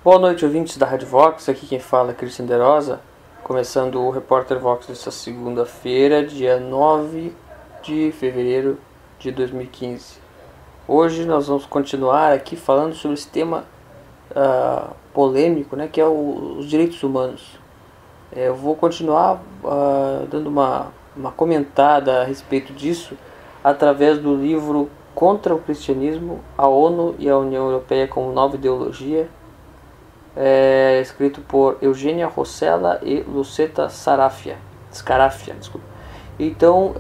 Boa noite, ouvintes da Rádio Vox. Aqui quem fala é Cristian De Rosa, começando o Repórter Vox desta segunda-feira, dia 9 de fevereiro de 2015. Hoje nós vamos continuar aqui falando sobre esse tema polêmico, né, que é os direitos humanos. Eu vou continuar dando uma comentada a respeito disso através do livro Contra o Cristianismo, a ONU e a União Europeia como Nova Ideologia, escrito por Eugênia Rossella e Lucetta Scarafia. Então,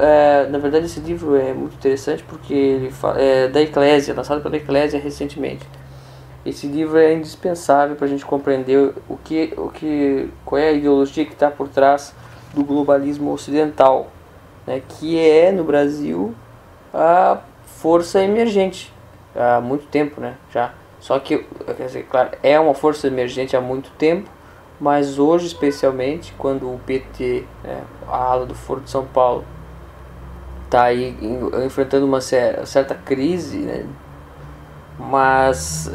na verdade, esse livro é muito interessante porque ele é da Eclésia, lançado pela Eclésia recentemente. Esse livro é indispensável para a gente compreender qual é a ideologia que está por trás do globalismo ocidental, né, que é, no Brasil, a força emergente há muito tempo, né, já. Só que, quer dizer, claro, é uma força emergente há muito tempo, mas hoje, especialmente, quando o PT, né, a ala do Foro de São Paulo, está aí enfrentando uma certa crise, né, mas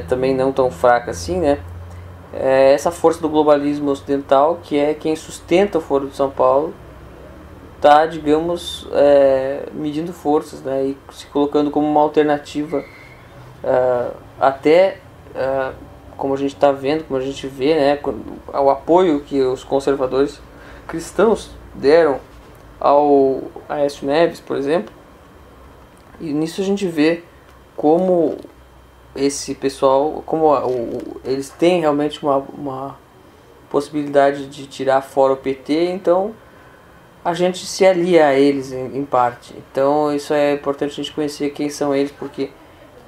também não tão fraca assim, né, essa força do globalismo ocidental, que é quem sustenta o Foro de São Paulo, está, digamos, medindo forças, né, e se colocando como uma alternativa como a gente está vendo, como a gente vê, né, ao apoio que os conservadores cristãos deram ao Aécio Neves, por exemplo. E nisso a gente vê como esse pessoal, eles têm realmente uma possibilidade de tirar fora o PT, então a gente se alia a eles em parte. Então isso é importante a gente conhecer quem são eles, porque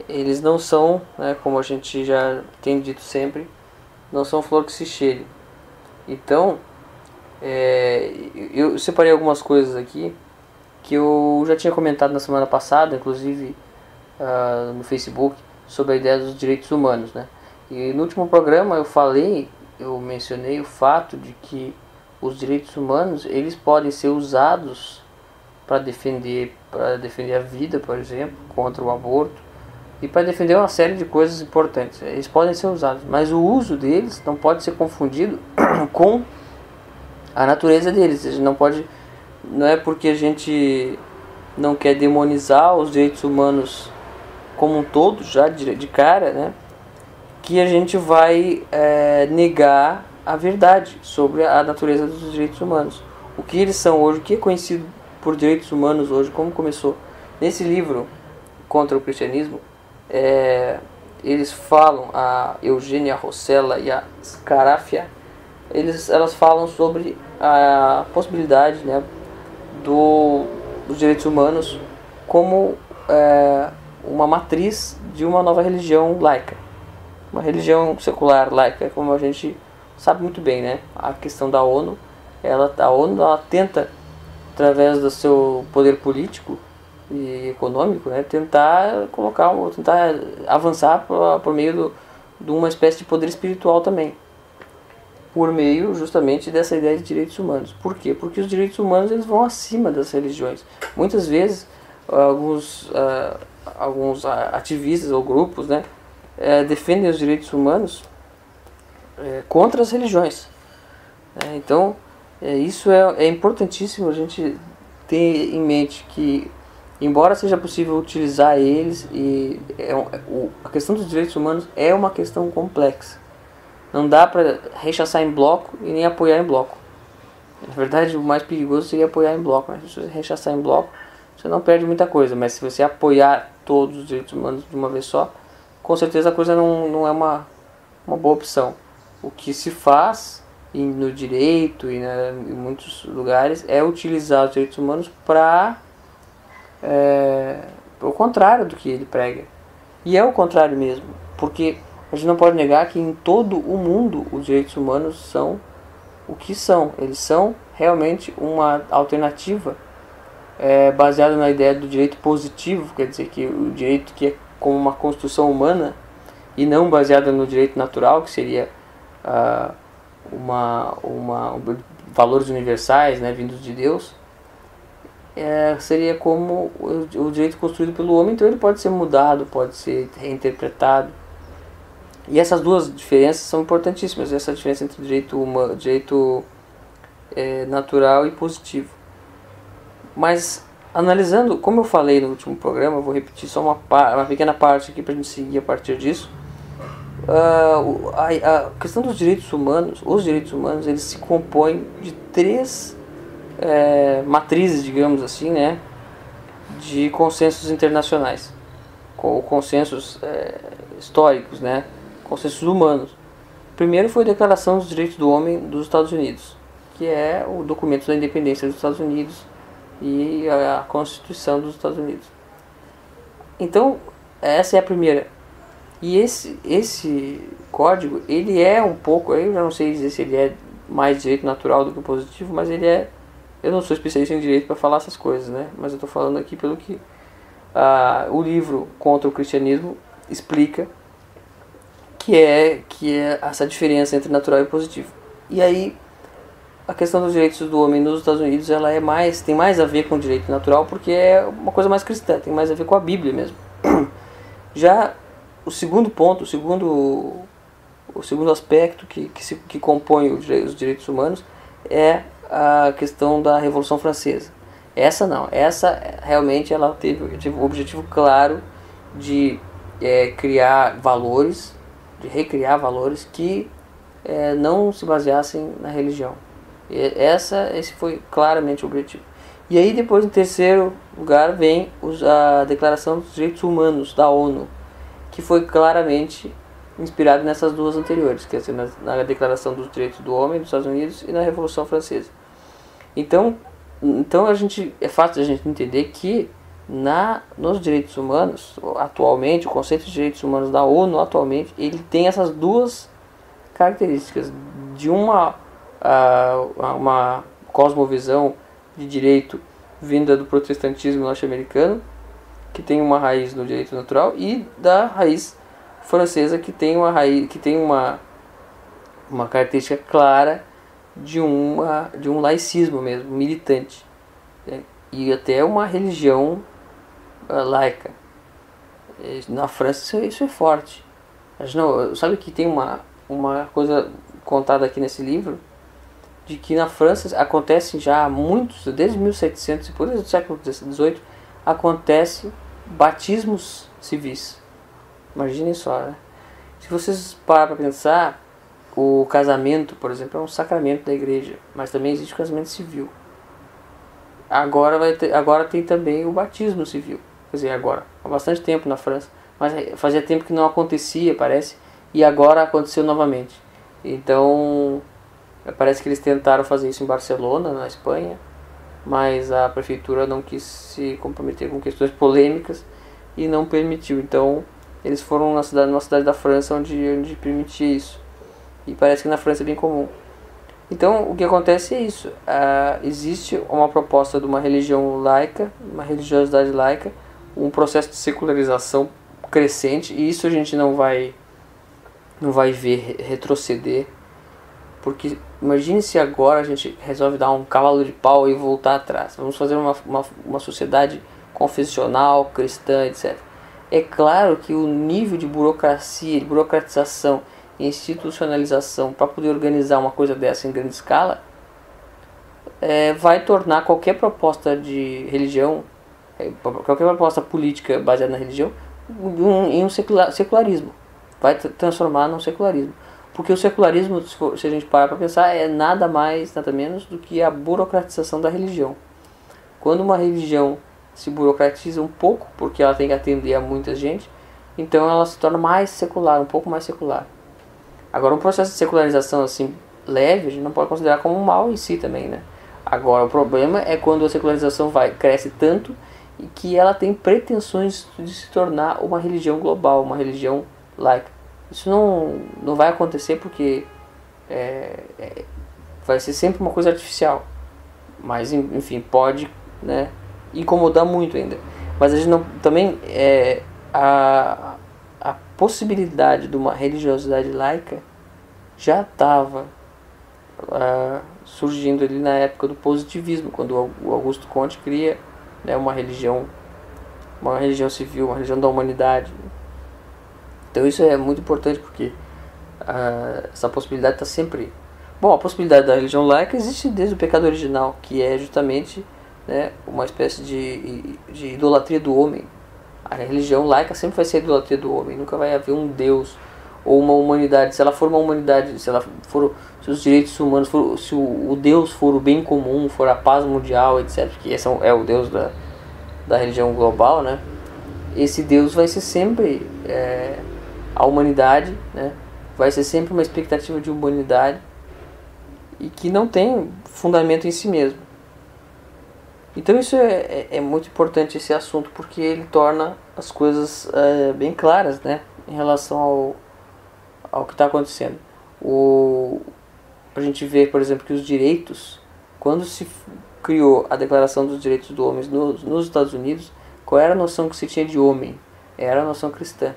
eles não são, né, como a gente já tem dito sempre, não são flor que se cheire. Então, eu separei algumas coisas aqui que eu já tinha comentado na semana passada, inclusive no Facebook, sobre a ideia dos direitos humanos, né? E no último programa eu mencionei o fato de que os direitos humanos, eles podem ser usados para defender a vida, por exemplo, contra o aborto, e para defender uma série de coisas importantes. Eles podem ser usados, mas o uso deles não pode ser confundido com a natureza deles. Não é porque a gente não quer demonizar os direitos humanos como um todo, já de cara, né, que a gente vai negar a verdade sobre a natureza dos direitos humanos. O que eles são hoje, o que é conhecido por direitos humanos hoje, como começou nesse livro Contra o Cristianismo. Eles falam, a Eugênia Rossella e a Scarafia, elas falam sobre a possibilidade, né, dos direitos humanos como uma matriz de uma nova religião laica, uma religião secular laica, como a gente sabe muito bem, né? A questão da ONU, a ONU tenta, através do seu poder político e econômico, né, tentar avançar por meio de uma espécie de poder espiritual também, por meio justamente dessa ideia de direitos humanos. Por quê? Porque os direitos humanos, eles vão acima das religiões. Muitas vezes alguns ativistas ou grupos, né, defendem os direitos humanos contra as religiões. Então isso é importantíssimo a gente ter em mente, que embora seja possível utilizar eles, a questão dos direitos humanos é uma questão complexa. Não dá para rechaçar em bloco e nem apoiar em bloco. Na verdade, o mais perigoso seria apoiar em bloco, né? Se você rechaçar em bloco, você não perde muita coisa, mas se você apoiar todos os direitos humanos de uma vez só, com certeza a coisa não é uma boa opção. O que se faz no direito e em muitos lugares é utilizar os direitos humanos para o contrário do que ele prega. E é o contrário mesmo, porque a gente não pode negar que em todo o mundo os direitos humanos são o que são. Eles são realmente uma alternativa baseada na ideia do direito positivo, quer dizer, que o direito que é como uma construção humana e não baseada no direito natural, que seria valores universais, né, vindos de Deus. Seria como o direito construído pelo homem, então ele pode ser mudado, pode ser reinterpretado. E essas duas diferenças são importantíssimas, essa diferença entre direito natural e positivo. Mas analisando, como eu falei no último programa, eu vou repetir só uma pequena parte aqui para a gente seguir a partir disso. A questão dos direitos humanos, os direitos humanos, eles se compõem de três matrizes, digamos assim, né, de consensos internacionais, consensos históricos, né, consensos humanos. O primeiro foi a Declaração dos Direitos do Homem dos Estados Unidos, que é o documento da independência dos Estados Unidos e a Constituição dos Estados Unidos. Então, essa é a primeira. E esse código, ele é um pouco, eu já não sei dizer se ele é mais direito natural do que positivo, mas ele é, eu não sou especialista em direito para falar essas coisas, né? Mas eu estou falando aqui pelo que o livro Contra o Cristianismo explica, que é essa diferença entre natural e positivo. E aí, a questão dos direitos do homem nos Estados Unidos, ela tem mais a ver com o direito natural, porque é uma coisa mais cristã, tem mais a ver com a Bíblia mesmo. Já o segundo ponto, o segundo aspecto que compõe os direitos humanos é a questão da Revolução Francesa. Essa não, essa realmente ela teve o objetivo claro de criar valores, de recriar valores que não se baseassem na religião. Esse foi claramente o objetivo. E aí depois, em terceiro lugar, vem a Declaração dos Direitos Humanos da ONU, que foi claramente inspirado nessas duas anteriores, quer dizer, na Declaração dos Direitos do Homem dos Estados Unidos e na Revolução Francesa. Então é fácil a gente entender que nos direitos humanos, atualmente, o conceito de direitos humanos da ONU, atualmente, ele tem essas duas características, de uma cosmovisão de direito vinda do protestantismo norte-americano, que tem uma raiz no direito natural, e da raiz francesa, que tem uma característica clara de um laicismo mesmo, militante, né? E até uma religião laica. Na França isso é forte. Sabe que tem uma coisa contada aqui nesse livro, de que na França acontece já há muitos, desde 1700 e por desde o século XVIII, acontece batismos civis. Imaginem só, né? Se vocês pararem para pensar, o casamento, por exemplo, é um sacramento da igreja, mas também existe o casamento civil. Agora tem também o batismo civil. Quer dizer, agora, há bastante tempo na França, mas fazia tempo que não acontecia, parece, e agora aconteceu novamente. Então, parece que eles tentaram fazer isso em Barcelona, na Espanha, mas a prefeitura não quis se comprometer com questões polêmicas e não permitiu. Então, eles foram numa cidade da França onde permitia isso. E parece que na França é bem comum. Então, o que acontece é isso. Existe uma proposta de uma religião laica, uma religiosidade laica, um processo de secularização crescente, e isso a gente não vai ver retroceder. Porque imagine se agora a gente resolve dar um cavalo de pau e voltar atrás. Vamos fazer uma sociedade confessional, cristã, etc. É claro que o nível de burocracia, de burocratização e institucionalização para poder organizar uma coisa dessa em grande escala vai tornar qualquer proposta de religião, qualquer proposta política baseada na religião, em um secularismo. Vai transformar num secularismo. Porque o secularismo, se a gente parar para pensar, é nada mais, nada menos do que a burocratização da religião. Quando uma religião se burocratiza um pouco, porque ela tem que atender a muita gente, então ela se torna mais secular, um pouco mais secular. Agora, um processo de secularização assim leve, a gente não pode considerar como um mal em si também, né? Agora, o problema é quando a secularização cresce tanto e que ela tem pretensões de se tornar uma religião global, uma religião laica. Isso não vai acontecer porque vai ser sempre uma coisa artificial. Mas, enfim, pode, né, incomodar muito ainda. Mas a gente também a possibilidade de uma religiosidade laica já estava surgindo ali na época do positivismo, quando o Augusto Comte cria, né, uma religião civil, uma religião da humanidade. Então isso é muito importante porque essa possibilidade está sempre... Bom, a possibilidade da religião laica existe desde o pecado original, que é justamente, né, uma espécie de idolatria do homem. A religião laica sempre vai ser a idolatria do homem, nunca vai haver um Deus ou uma humanidade. Se ela for uma humanidade, se os direitos humanos, se o Deus for o bem comum, for a paz mundial, etc., que esse é o Deus da religião global, né? Esse Deus vai ser sempre a humanidade, né? Vai ser sempre uma expectativa de humanidade e que não tem fundamento em si mesmo. Então isso é muito importante, esse assunto, porque ele torna as coisas bem claras, né, em relação ao que está acontecendo. A gente vê, por exemplo, que os direitos, quando se criou a Declaração dos Direitos do Homem nos Estados Unidos, qual era a noção que se tinha de homem? Era a noção cristã.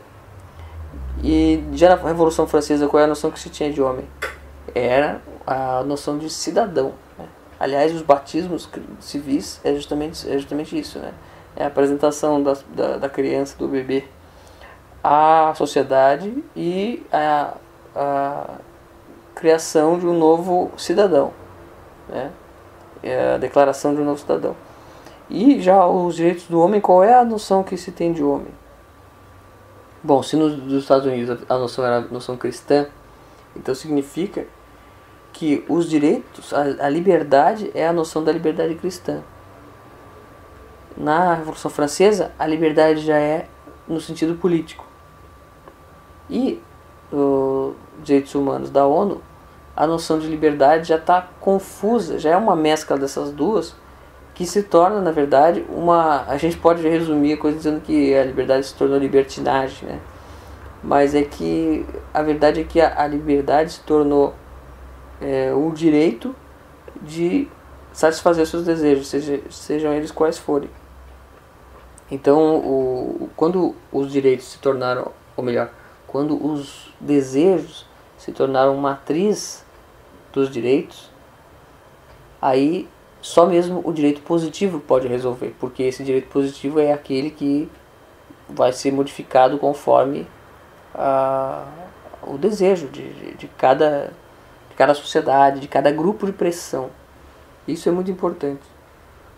E já na Revolução Francesa, qual era a noção que se tinha de homem? Era a noção de cidadão, né? Aliás, os batismos civis é justamente isso, né? É a apresentação da criança, do bebê, à sociedade e a criação de um novo cidadão, né? É a declaração de um novo cidadão. E já os direitos do homem, qual é a noção que se tem de homem? Bom, se nos Estados Unidos a noção era a noção cristã, então significa que os direitos, a liberdade é a noção da liberdade cristã. Na Revolução Francesa, a liberdade já é no sentido político. E os direitos humanos da ONU, a noção de liberdade já está confusa, já é uma mescla dessas duas, que se torna, na verdade, a gente pode resumir a coisa dizendo que a liberdade se tornou libertinagem, né? Mas é que a verdade é que a liberdade se tornou o direito de satisfazer seus desejos, sejam eles quais forem. Então, quando os direitos se tornaram, ou melhor, quando os desejos se tornaram matriz dos direitos, aí só mesmo o direito positivo pode resolver, porque esse direito positivo é aquele que vai ser modificado conforme o desejo de cada sociedade, de cada grupo de pressão. Isso é muito importante.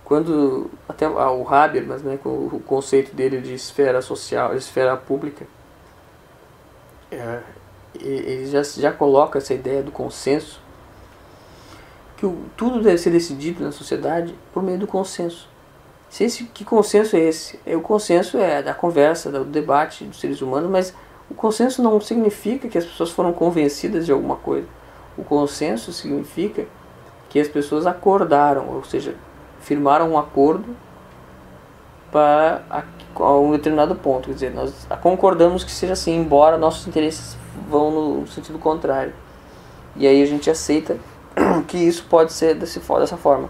Quando até o Habermas, né, com o conceito dele de esfera social, de esfera pública, ele já coloca essa ideia do consenso, que tudo deve ser decidido na sociedade por meio do consenso. Que consenso é esse? O consenso é da conversa, do debate dos seres humanos, mas o consenso não significa que as pessoas foram convencidas de alguma coisa. O consenso significa que as pessoas acordaram, ou seja, firmaram um acordo para um determinado ponto. Quer dizer, nós concordamos que seja assim, embora nossos interesses vão no sentido contrário. E aí a gente aceita que isso pode ser dessa forma.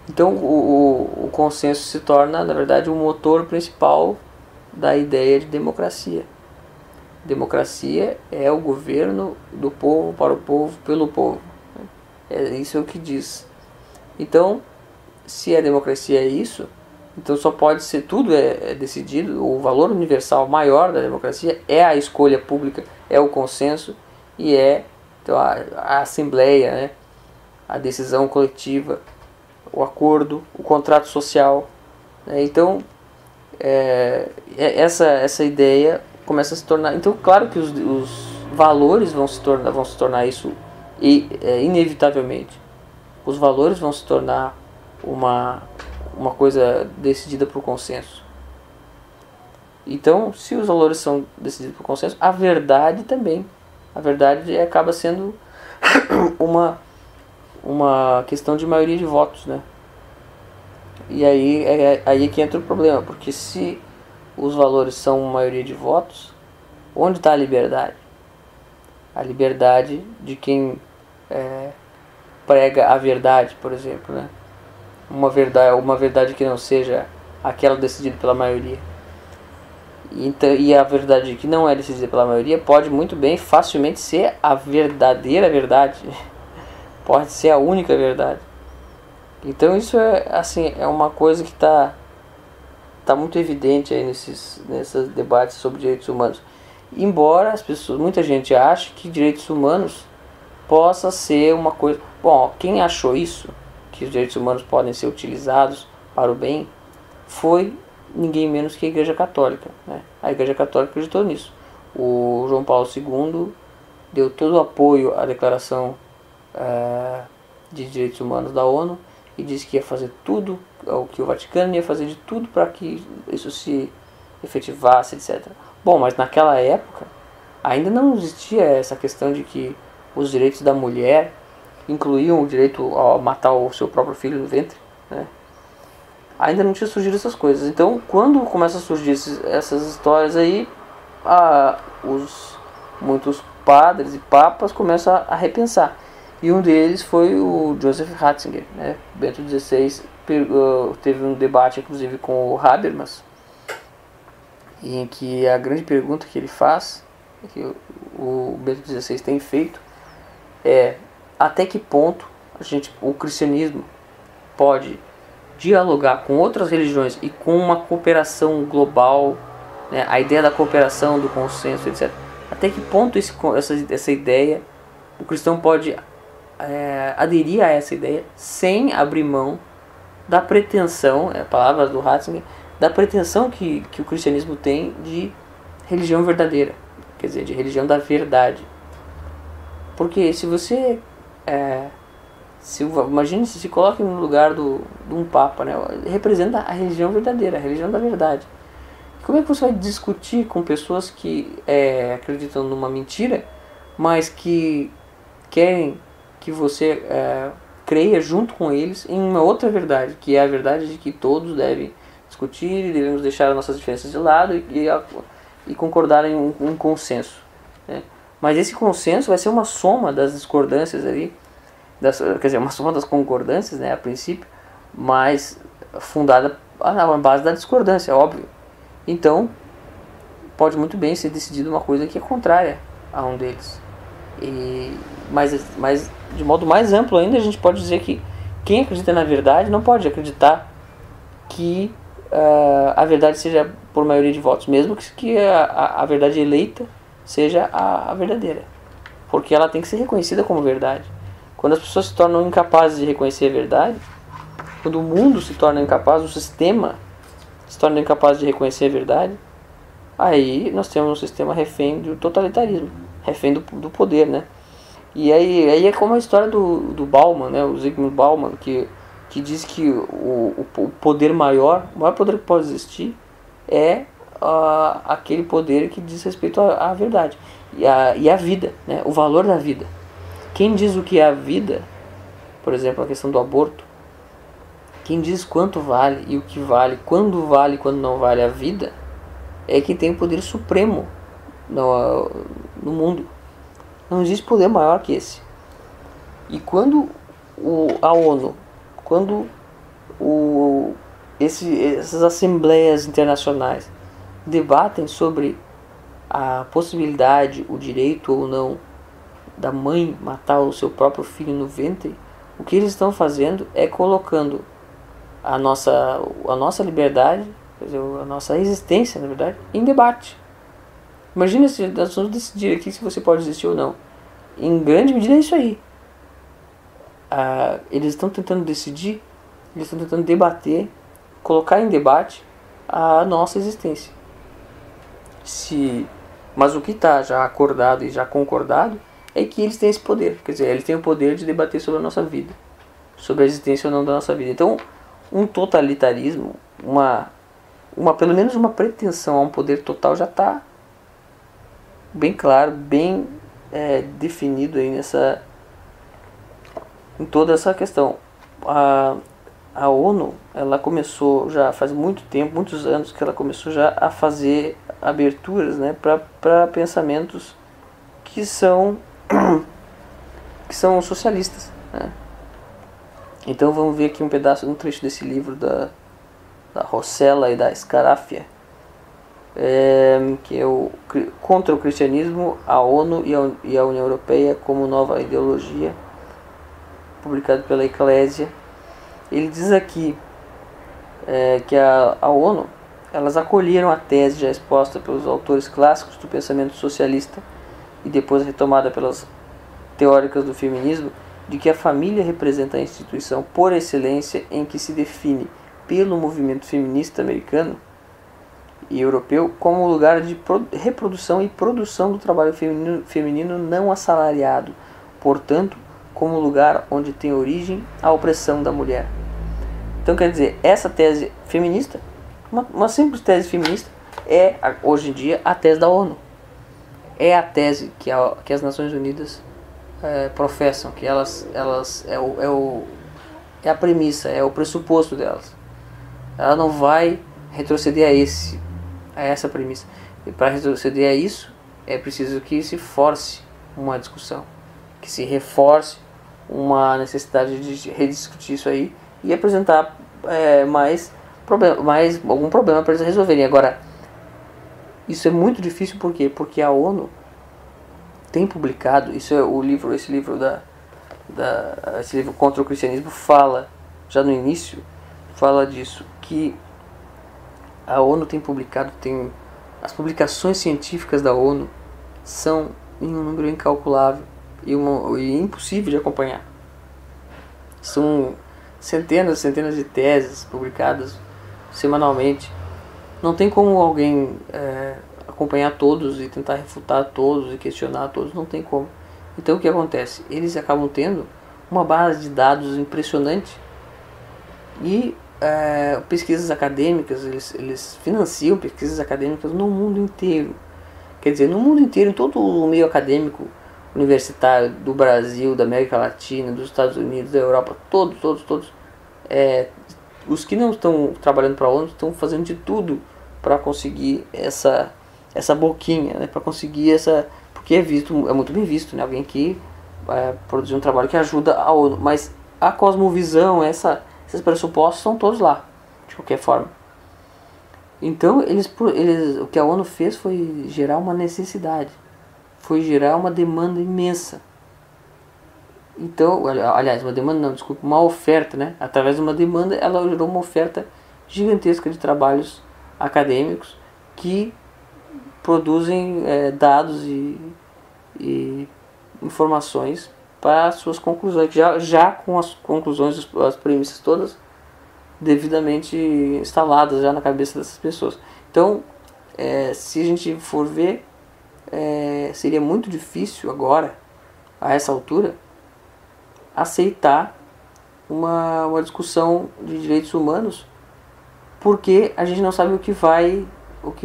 Então o consenso se torna, na verdade, o motor principal da ideia de democracia. Democracia é o governo do povo, para o povo, pelo povo. Isso é o que diz. Então, se a democracia é isso, então só pode ser, tudo é decidido, o valor universal maior da democracia é a escolha pública, é o consenso e então, a assembleia, né? A decisão coletiva, o acordo, o contrato social, né? Então, essa ideia começa a se tornar... Então, claro que os valores vão se tornar isso inevitavelmente. Os valores vão se tornar uma coisa decidida por consenso. Então, se os valores são decididos por consenso, a verdade também. A verdade acaba sendo uma questão de maioria de votos, né? E aí é que entra o problema, porque se os valores são maioria de votos, onde está a liberdade? A liberdade de quem prega a verdade, por exemplo, né? Uma verdade que não seja aquela decidida pela maioria. E a verdade que não é decidida pela maioria pode muito bem, facilmente ser a verdadeira verdade. Pode ser a única verdade. Então isso é uma coisa que está muito evidente aí nesses debates sobre direitos humanos. embora as pessoas, muita gente ache que direitos humanos possa ser uma coisa... Bom, quem achou isso, que os direitos humanos podem ser utilizados para o bem, foi ninguém menos que a Igreja Católica, né? A Igreja Católica acreditou nisso. O João Paulo II deu todo o apoio à Declaração de Direitos Humanos da ONU e disse que ia fazer tudo, o que o Vaticano ia fazer de tudo para que isso se efetivasse, etc. Bom, mas naquela época ainda não existia essa questão de que os direitos da mulher incluíam o direito a matar o seu próprio filho no ventre, né? Ainda não tinha surgido essas coisas. Então, quando começam a surgir essas histórias aí, muitos padres e papas começam a repensar. E um deles foi o Joseph Ratzinger, né? Bento XVI teve um debate, inclusive, com o Habermas, em que a grande pergunta que ele faz, que o Bento XVI tem feito, é até que ponto o cristianismo pode dialogar com outras religiões e com uma cooperação global, né? A ideia da cooperação, do consenso, etc. Até que ponto essa ideia, o cristão pode aderir a essa ideia sem abrir mão da pretensão, palavras do Ratzinger, da pretensão que o cristianismo tem de religião verdadeira, quer dizer, de religião da verdade. Porque se você imagine, se coloque no lugar de um papa, né? Representa a religião verdadeira, a religião da verdade. Como é que você vai discutir com pessoas que acreditam numa mentira, mas que querem que você creia junto com eles em uma outra verdade, que é a verdade de que todos devem discutir e devemos deixar as nossas diferenças de lado e concordar em um consenso, né? Mas esse consenso vai ser uma soma das discordâncias ali, quer dizer, uma soma das concordâncias, né, a princípio, mas fundada na base da discordância, óbvio. Então, pode muito bem ser decidido uma coisa que é contrária a um deles. Mas de modo mais amplo ainda, a gente pode dizer que quem acredita na verdade não pode acreditar que a verdade seja por maioria de votos, mesmo que a verdade eleita seja a verdadeira, porque ela tem que ser reconhecida como verdade. Quando as pessoas se tornam incapazes de reconhecer a verdade, quando o mundo se torna incapaz, o sistema se torna incapaz de reconhecer a verdade, aí nós temos um sistema refém do totalitarismo, refém do poder, né? E aí é como a história do Bauman, né? O Zygmunt Bauman, que diz que o poder maior, o maior poder que pode existir é aquele poder que diz respeito à verdade e à vida, né? O valor da vida. Quem diz o que é a vida, por exemplo, a questão do aborto, quem diz quanto vale e o que vale, quando e quando não vale a vida, é quem tem o poder supremo no mundo. Não existe poder maior que esse. E quando a ONU, quando essas assembleias internacionais debatem sobre a possibilidade, o direito ou não da mãe matar o seu próprio filho no ventre, o que eles estão fazendo é colocando a nossa liberdade, quer dizer, a nossa existência, na verdade, em debate. Imagina se nós vamos decidir aqui se você pode existir ou não. Em grande medida é isso aí. Eles estão tentando decidir, eles estão tentando debater, colocar em debate a nossa existência. Mas o que está já acordado e já concordado é que eles têm esse poder. Quer dizer, eles têm o poder de debater sobre a nossa vida, sobre a existência ou não da nossa vida. Então, um totalitarismo, pelo menos uma pretensão a um poder total já está bem claro, bem definido aí em toda essa questão. A ONU, ela começou já faz muito tempo, muitos anos que ela começou já a fazer aberturas, né, para pensamentos que são socialistas, né? Então vamos ver aqui um trecho desse livro da Rossella e da Scarafia, que é Contra o Cristianismo, a ONU e a União Europeia como nova ideologia, publicado pela Eclésia. Ele diz aqui que a ONU elas acolheram a tese já exposta pelos autores clássicos do pensamento socialista e depois retomada pelas teóricas do feminismo, de que a família representa a instituição por excelência em que se define pelo movimento feminista americano e europeu como lugar de reprodução e produção do trabalho feminino não assalariado, portanto, como lugar onde tem origem a opressão da mulher. Então, quer dizer, essa tese feminista, uma simples tese feminista, é hoje em dia a tese da ONU. É a tese que as Nações Unidas professam, que elas é a premissa, é o pressuposto delas. Ela não vai retroceder a essa premissa. E para retroceder a isso, é preciso que se force uma discussão, que se reforce uma necessidade de rediscutir isso aí e apresentar mais algum problema para eles resolverem. Agora, isso é muito difícil, por quê? Porque a ONU tem publicado, esse livro Contra o Cristianismo fala, já no início, fala disso, que a ONU tem publicado, as publicações científicas da ONU são em um número incalculável e impossível de acompanhar. São centenas e centenas de teses publicadas semanalmente. Não tem como alguém acompanhar todos e tentar refutar todos e questionar todos, não tem como. Então o que acontece? Eles acabam tendo uma base de dados impressionante e pesquisas acadêmicas, eles financiam pesquisas acadêmicas no mundo inteiro. Quer dizer, no mundo inteiro, em todo o meio acadêmico universitário do Brasil, da América Latina, dos Estados Unidos, da Europa, todos, os que não estão trabalhando para a ONU estão fazendo de tudo para conseguir essa boquinha, né? Para conseguir porque é muito bem visto, né? Alguém que produzir um trabalho que ajuda a ONU, mas a cosmovisão, esses pressupostos são todos lá, de qualquer forma. Então, o que a ONU fez foi gerar uma necessidade, foi gerar uma demanda imensa. Então, aliás, uma demanda não, desculpa, uma oferta, né? Através de uma demanda, ela gerou uma oferta gigantesca de trabalhos acadêmicos que produzem dados e informações para suas conclusões, já com as conclusões, as premissas todas devidamente instaladas já na cabeça dessas pessoas. Então, se a gente for ver, seria muito difícil agora, a essa altura, aceitar uma discussão de direitos humanos, porque a gente não sabe o que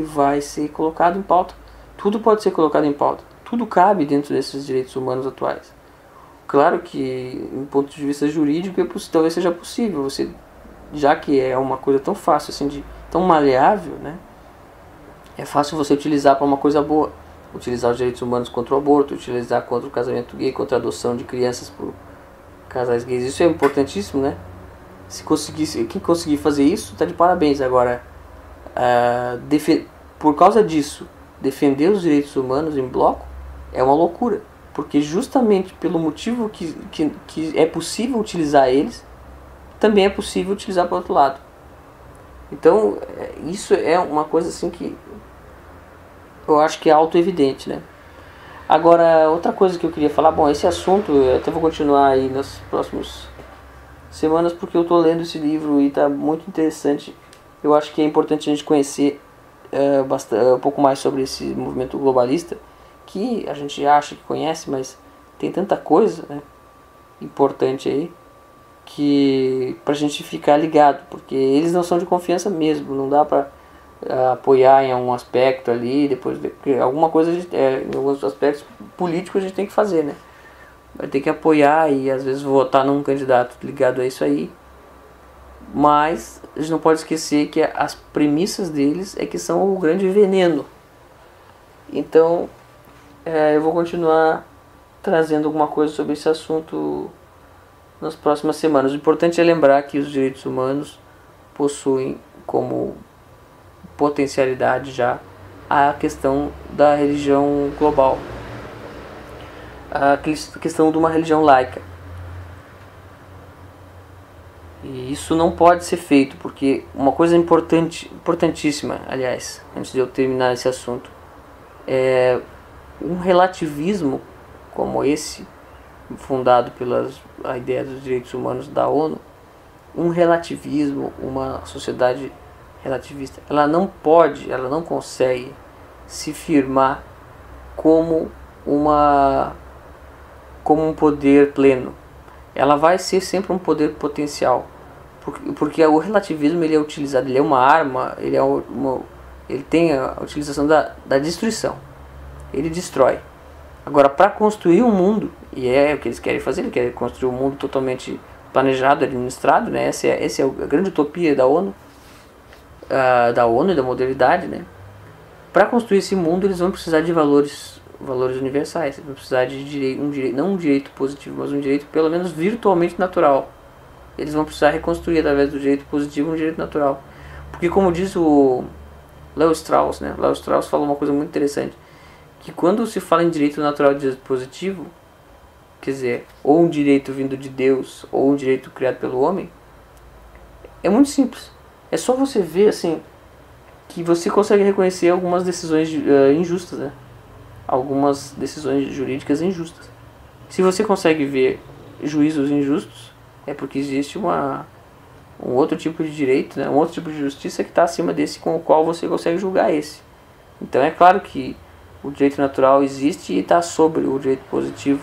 vai ser colocado em pauta. Tudo pode ser colocado em pauta, tudo cabe dentro desses direitos humanos atuais. Claro que, do ponto de vista jurídico, talvez seja possível, você, já que é uma coisa tão fácil, assim, tão maleável, né? É fácil você utilizar para uma coisa boa. Utilizar os direitos humanos contra o aborto, utilizar contra o casamento gay, contra a adoção de crianças por casais gays. Isso é importantíssimo, né? Quem conseguir fazer isso está de parabéns. Agora, por causa disso, defender os direitos humanos em bloco é uma loucura. Porque justamente pelo motivo que é possível utilizar eles, também é possível utilizar para o outro lado. Então, isso é uma coisa assim que eu acho que é auto-evidente, né? Agora, outra coisa que eu queria falar, bom, esse assunto eu até vou continuar aí nas próximas semanas, porque eu estou lendo esse livro e está muito interessante. Eu acho que é importante a gente conhecer um pouco mais sobre esse movimento globalista, que a gente acha que conhece, mas tem tanta coisa, né, importante aí, que pra gente ficar ligado, porque eles não são de confiança mesmo, não dá pra apoiar em algum aspecto ali, depois alguma coisa, em alguns aspectos políticos a gente tem que fazer, né, vai ter que apoiar e às vezes votar num candidato ligado a isso aí, mas a gente não pode esquecer que as premissas deles é que são o grande veneno. Então eu vou continuar trazendo alguma coisa sobre esse assunto nas próximas semanas. O importante é lembrar que os direitos humanos possuem como potencialidade já a questão da religião global, a questão de uma religião laica. E isso não pode ser feito, porque uma coisa importantíssima, aliás, antes de eu terminar esse assunto, é um relativismo como esse, fundado pela a ideia dos direitos humanos da ONU, um relativismo, uma sociedade relativista, ela não pode, ela não consegue se firmar como um poder pleno. Ela vai ser sempre um poder potencial, porque o relativismo ele é utilizado, ele é uma arma, ele tem a utilização da destruição, ele destrói. Agora, para construir um mundo, e é o que eles querem fazer, eles querem construir um mundo totalmente planejado, administrado, né? Essa é a grande utopia da ONU, e da modernidade, né? Para construir esse mundo, eles vão precisar de valores universais, eles vão precisar de não um direito positivo, mas um direito pelo menos virtualmente natural. Eles vão precisar reconstruir através do direito positivo um direito natural. Porque como diz o Leo Strauss, né? Leo Strauss falou uma coisa muito interessante, que quando se fala em direito natural e direito positivo, quer dizer, ou um direito vindo de Deus, ou um direito criado pelo homem, é muito simples. É só você ver, assim, que você consegue reconhecer algumas decisões injustas, né? Algumas decisões jurídicas injustas. Se você consegue ver juízos injustos, é porque existe um outro tipo de direito, né? Um outro tipo de justiça que está acima desse, com o qual você consegue julgar esse. Então é claro que o direito natural existe e está sobre o direito positivo,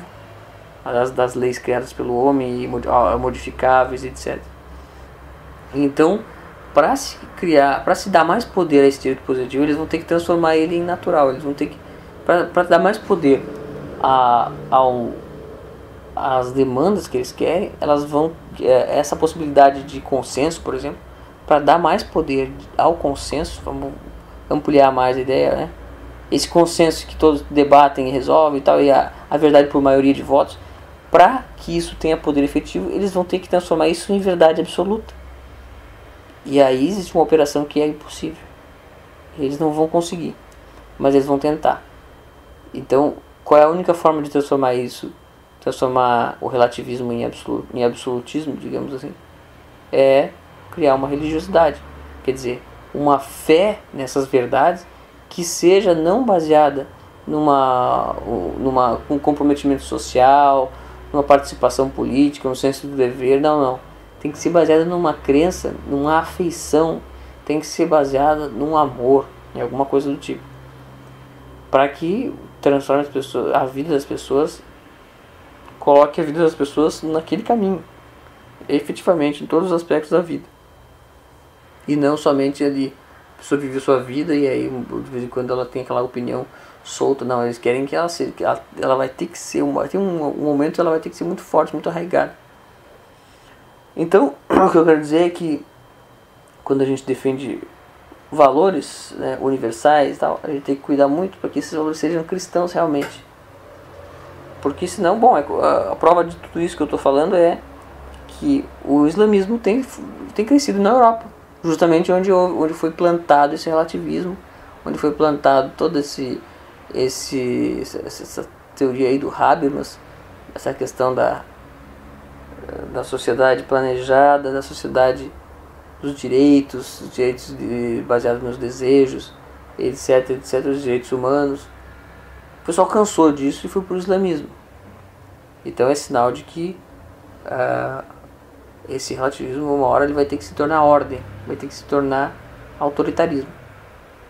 das leis criadas pelo homem e modificáveis, etc. Então, para se dar mais poder a esse direito positivo, eles vão ter que transformar ele em natural. Eles vão ter que, para dar mais poder às demandas que eles querem, elas vão essa possibilidade de consenso, por exemplo, para dar mais poder ao consenso, vamos ampliar mais a ideia, né? Esse consenso que todos debatem e resolvem e tal, e a verdade por maioria de votos, para que isso tenha poder efetivo, eles vão ter que transformar isso em verdade absoluta. E aí existe uma operação que é impossível. Eles não vão conseguir, mas eles vão tentar. Então, qual é a única forma de transformar isso? Transformar o relativismo em absolutismo, digamos assim, é criar uma religiosidade. Quer dizer, uma fé nessas verdades que seja não baseada num comprometimento social, numa participação política, no senso do dever, não. Tem que ser baseada numa crença, numa afeição, tem que ser baseada num amor, em alguma coisa do tipo. Para que transforme a vida das pessoas, coloque a vida das pessoas naquele caminho, efetivamente, em todos os aspectos da vida. E não somente ali, a pessoa vive a sua vida e aí de vez em quando ela tem aquela opinião solta. Não, eles querem que ela vai ter que ser, tem um momento ela vai ter que ser muito forte, muito arraigada. Então, o que eu quero dizer é que quando a gente defende valores, né, universais e tal, a gente tem que cuidar muito para que esses valores sejam cristãos realmente. Porque senão, bom, a prova de tudo isso que eu estou falando é que o islamismo tem crescido na Europa, justamente onde foi plantado esse relativismo, onde foi plantado toda essa teoria aí do Habermas, essa questão da sociedade planejada, da sociedade dos direitos, baseados nos desejos, etc, os direitos humanos. O pessoal cansou disso e foi para o islamismo. Então é sinal de que esse relativismo, uma hora ele vai ter que se tornar ordem, vai ter que se tornar autoritarismo.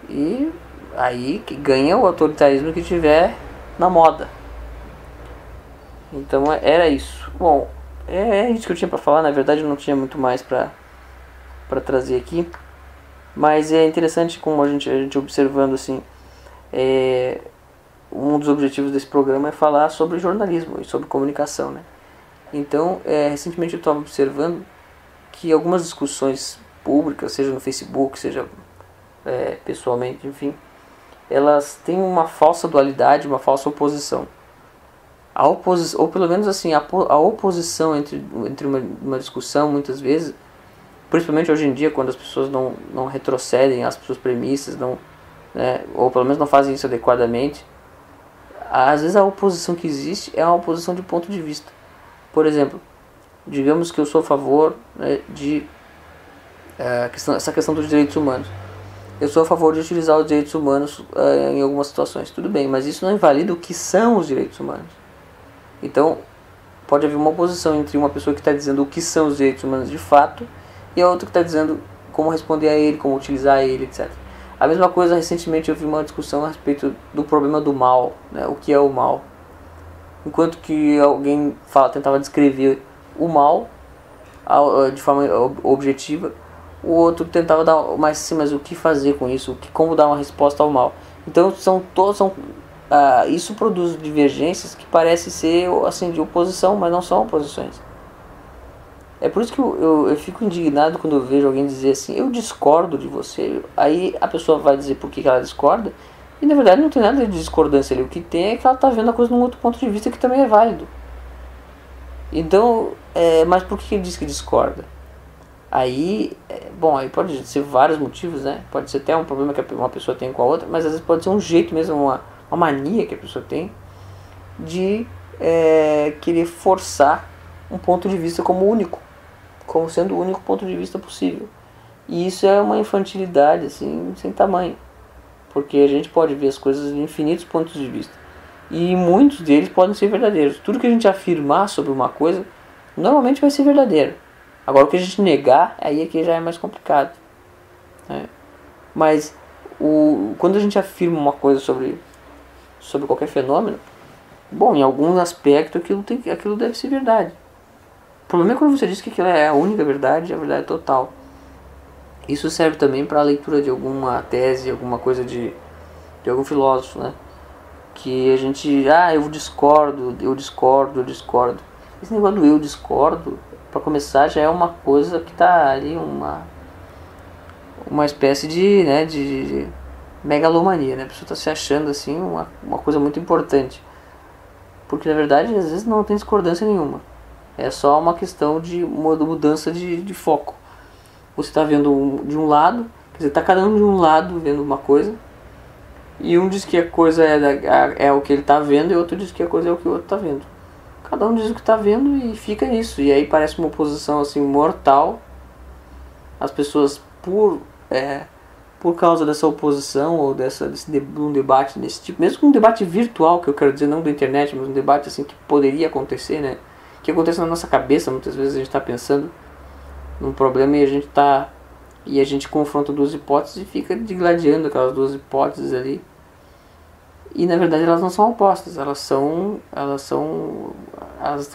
E aí que ganha o autoritarismo que tiver na moda. Então era isso. Bom, é isso que eu tinha para falar. Na verdade eu não tinha muito mais para trazer aqui, mas é interessante como a gente observando assim, um dos objetivos desse programa é falar sobre jornalismo e sobre comunicação, né? Então, recentemente eu estava observando que algumas discussões públicas, seja no Facebook, seja pessoalmente, enfim, elas têm uma falsa dualidade, uma falsa oposição. Ou pelo menos assim, a oposição entre uma discussão, muitas vezes, principalmente hoje em dia, quando as pessoas não retrocedem às suas premissas, ou pelo menos não fazem isso adequadamente, às vezes a oposição que existe é uma oposição de ponto de vista. Por exemplo, digamos que eu sou a favor, né, de essa questão dos direitos humanos. Eu sou a favor de utilizar os direitos humanos em algumas situações, tudo bem, mas isso não invalida o que são os direitos humanos. Então, pode haver uma oposição entre uma pessoa que está dizendo o que são os direitos humanos de fato e a outra que está dizendo como responder a ele, como utilizar ele, etc. A mesma coisa, recentemente eu vi uma discussão a respeito do problema do mal, né? O que é o mal. Enquanto que alguém tentava descrever o mal de forma objetiva, o outro tentava dar, mas o que fazer com isso, como dar uma resposta ao mal. Então isso produz divergências que parecem ser assim, de oposição, mas não são oposições. É por isso que eu fico indignado quando eu vejo alguém dizer assim, eu discordo de você. Aí a pessoa vai dizer por que ela discorda, e na verdade não tem nada de discordância ali. O que tem é que ela está vendo a coisa num outro ponto de vista que também é válido. Então, mas por que ele diz que discorda? Aí, aí pode ser vários motivos, né? Pode ser até um problema que uma pessoa tem com a outra, mas às vezes pode ser um jeito mesmo, uma mania que a pessoa tem de querer forçar um ponto de vista como único, como sendo o único ponto de vista possível. E isso é uma infantilidade assim, sem tamanho, porque a gente pode ver as coisas de infinitos pontos de vista e muitos deles podem ser verdadeiros. Tudo que a gente afirmar sobre uma coisa normalmente vai ser verdadeiro. Agora o que a gente negar, aí é que já é mais complicado, né? Mas quando a gente afirma uma coisa sobre qualquer fenômeno, em algum aspecto aquilo deve ser verdade. O problema é quando você diz que aquilo é a única verdade, a verdade total. Isso serve também para a leitura de alguma tese, alguma coisa de algum filósofo, né? Que a gente, eu discordo. Esse negócio do eu discordo, para começar, já é uma coisa que está ali, uma espécie de megalomania, né? A pessoa está se achando assim uma coisa muito importante, porque na verdade às vezes não tem discordância nenhuma, é só uma questão de mudança de foco. Você está vendo de um lado, quer dizer, está cada um de um lado vendo uma coisa, e um diz que a coisa é o que ele está vendo e o outro diz que a coisa é o que o outro está vendo. Cada um diz o que está vendo e fica nisso. E aí parece uma oposição assim mortal. As pessoas, por causa dessa oposição ou um debate desse tipo, mesmo um debate virtual, que eu quero dizer, não da internet, mas um debate assim que poderia acontecer, né? Que acontece na nossa cabeça. Muitas vezes a gente está pensando num problema e a gente confronta duas hipóteses e fica digladiando aquelas duas hipóteses ali. E na verdade elas não são opostas, elas estão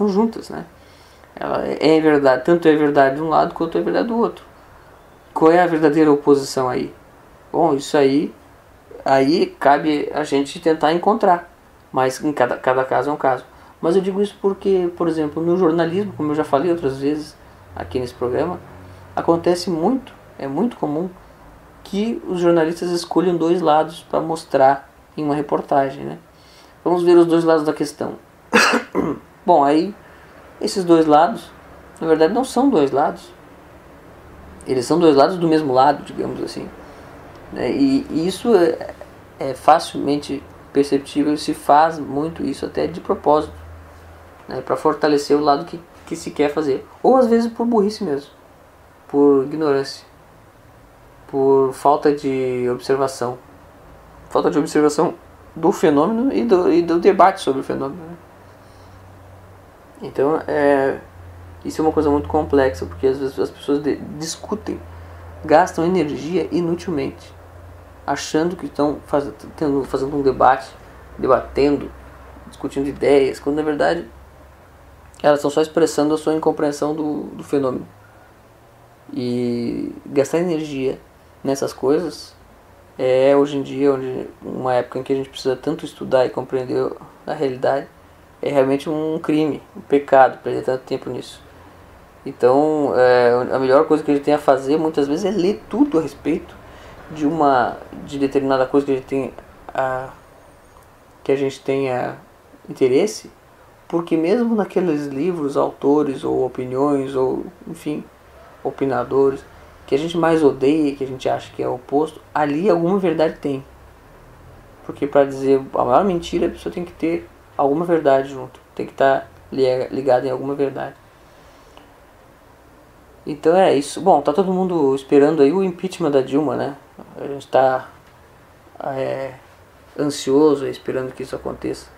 juntas, né? Verdade, tanto é verdade de um lado quanto é verdade do outro. Qual é a verdadeira oposição aí? Bom, isso aí cabe a gente tentar encontrar, mas em cada caso é um caso. Mas eu digo isso porque, por exemplo, no jornalismo, como eu já falei outras vezes aqui nesse programa, acontece muito, é muito comum que os jornalistas escolham dois lados para mostrar em uma reportagem, né? Vamos ver os dois lados da questão. Bom, aí esses dois lados, na verdade, não são dois lados. Eles são dois lados do mesmo lado, digamos assim, né? E isso é facilmente perceptível, se faz muito isso até de propósito, né? Para fortalecer o lado que se quer fazer. Ou às vezes por burrice mesmo, por ignorância, por falta de observação. Falta de observação do fenômeno e do debate sobre o fenômeno, né? Então, isso é uma coisa muito complexa, porque às vezes as pessoas discutem, gastam energia inutilmente, achando que estão fazendo um debate, debatendo, discutindo ideias, quando na verdade elas estão só expressando a sua incompreensão do fenômeno. E gastar energia nessas coisas hoje em dia, uma época em que a gente precisa tanto estudar e compreender a realidade, é realmente um crime, um pecado perder tanto tempo nisso. Então, a melhor coisa que a gente tem a fazer muitas vezes é ler tudo a respeito de determinada coisa que a gente tenha interesse, porque mesmo naqueles livros, autores ou opiniões ou, enfim, opinadores que a gente mais odeia, que a gente acha que é o oposto, ali alguma verdade tem. Porque para dizer a maior mentira, a pessoa tem que ter alguma verdade junto, tem que estar ligada em alguma verdade. Então é isso. Bom, tá todo mundo esperando aí o impeachment da Dilma, né? A gente tá ansioso esperando que isso aconteça.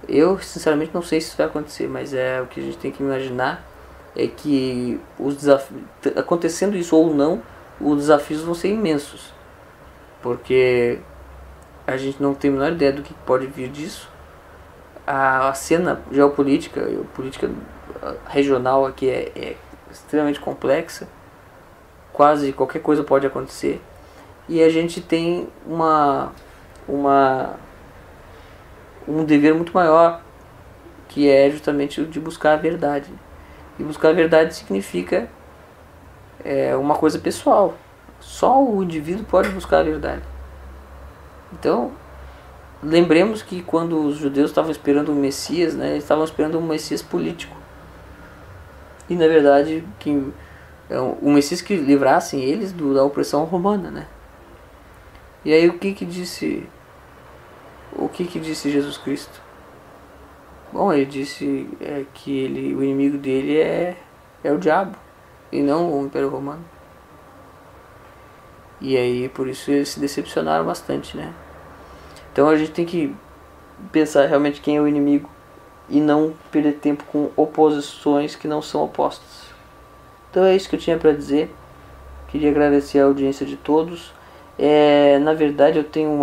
Eu sinceramente não sei se isso vai acontecer, mas o que a gente tem que imaginar é que os desafios, acontecendo isso ou não, os desafios vão ser imensos, porque a gente não tem a menor ideia do que pode vir disso. A cena geopolítica e política regional aqui é extremamente complexa, quase qualquer coisa pode acontecer, e a gente tem um dever muito maior, que é justamente o de buscar a verdade. E buscar a verdade significa uma coisa pessoal. Só o indivíduo pode buscar a verdade. Então, lembremos que quando os judeus estavam esperando um Messias, né, eles estavam esperando um Messias político. E na verdade, um Messias que livrasse eles da opressão romana, né? E aí o que disse Jesus Cristo? Bom, ele disse que o inimigo dele é o diabo e não o Império Romano. E aí por isso eles se decepcionaram bastante, né? Então a gente tem que pensar realmente quem é o inimigo e não perder tempo com oposições que não são opostas. Então é isso que eu tinha para dizer. Queria agradecer a audiência de todos. Na verdade eu tenho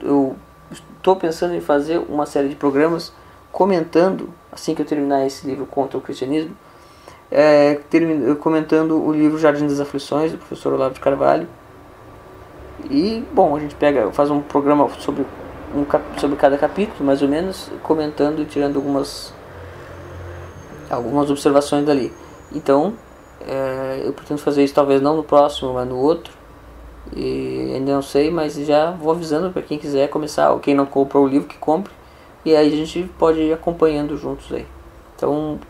eu estou pensando em fazer uma série de programas comentando, assim que eu terminar esse livro Contra o Cristianismo, comentando o livro Jardim das Aflições, do professor Olavo de Carvalho. E, bom, a gente faz um programa sobre cada capítulo, mais ou menos, comentando e tirando algumas observações dali. Então, eu pretendo fazer isso talvez não no próximo, mas no outro. E ainda não sei, mas já vou avisando para quem quiser começar, ou quem não comprou o livro, que compre. E aí a gente pode ir acompanhando juntos aí. Então,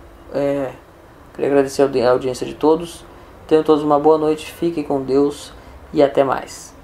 queria agradecer a audiência de todos. Tenham todos uma boa noite, fiquem com Deus e até mais.